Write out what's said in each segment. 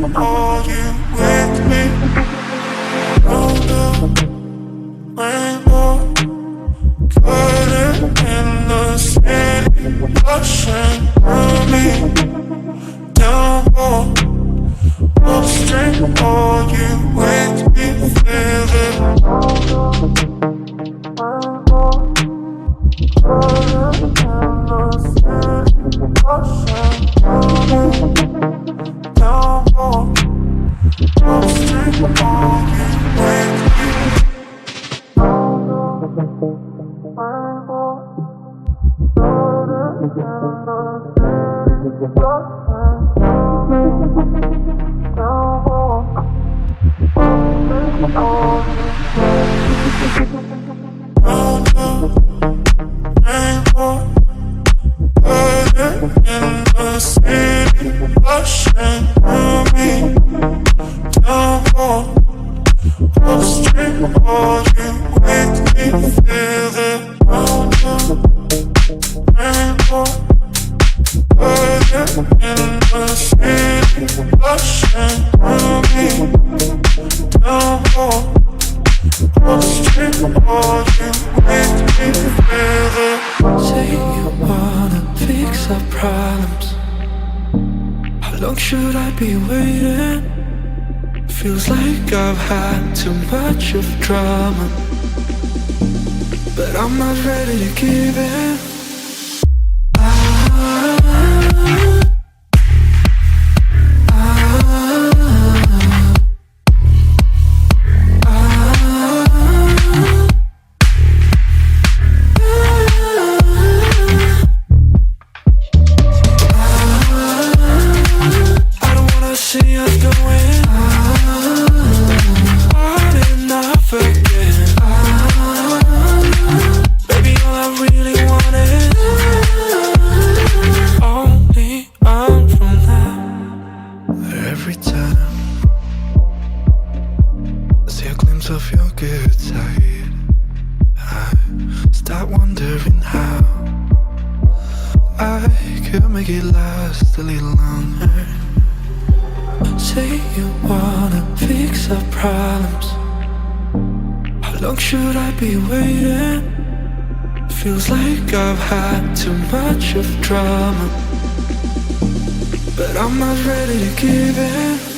Are you with me? Roll the rainbow, flooding in the city, rushing through me. Downpour, upstream. Are you with me? Feel it. I've had too much of drama, but I'm not ready to give in. Feels like I've had too much of drama, but I'm not ready to give in.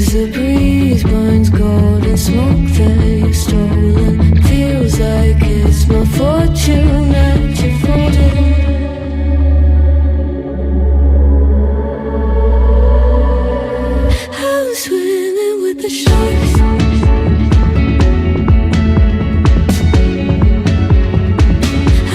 as the breeze burns golden smoke that you've stolen. Feels like it's my fortune that you're folding. I'm swimming with the sharks.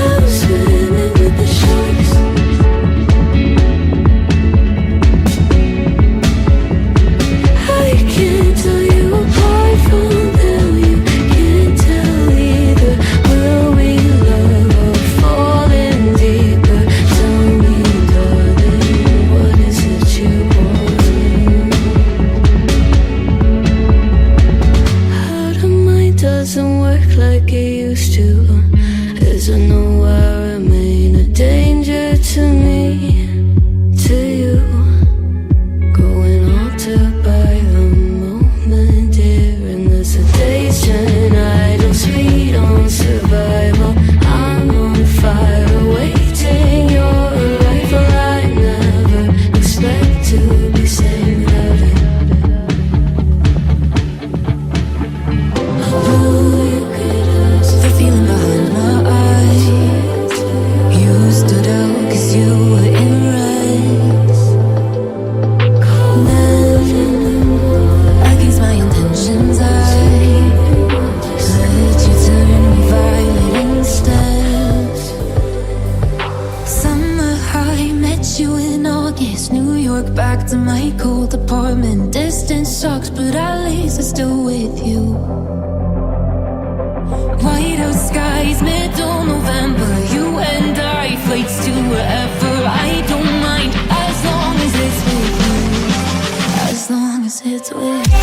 I'm swimming with the sharks. I can't tell you apart from them. You can't tell either. Will we love or falling deeper? Tell me, darling, what is it you want? How the mind doesn't work like it used to. Is there nowhere I remain a danger to me, to you? Going altered by the moment, dear, and the sedation. I don't speed on survival. I'm on fire, awaiting your arrival. I never expect to be sane without it. The feeling behind my eyes. You stood out 'cause you were in rays. Against my intentions, I let you turn me violet instead. Summer high, met you in August. New York, back to my cold apartment. Distance sucks, but at least I'm still with you. White out skies, middle November. You and I, flights to wherever. I don't mind, as long as it's with you. As long as it's with you. As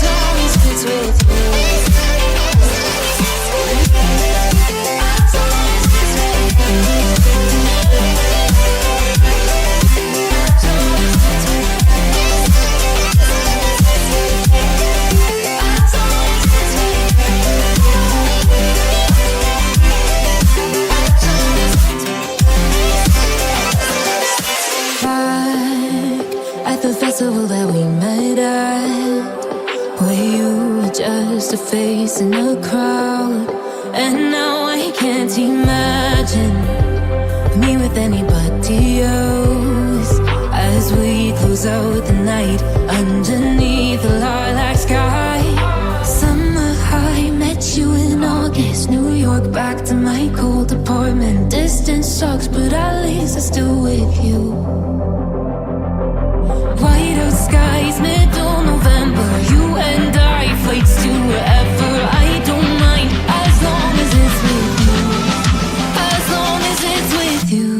long as it's with you. Back at the festival that we met at, where you were just a face in a crowd. And now I can't imagine me with anybody else. As we close out the night underneath the lilac sky. Summer high, met you in August. New York, back to my cold apartment. Distance sucks, but at least I'm still with you. White out skies, middle November. You and I, flights to wherever. I don't mind, as long as it's with you. As long as it's with you.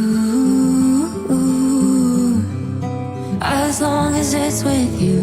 As long as it's with you.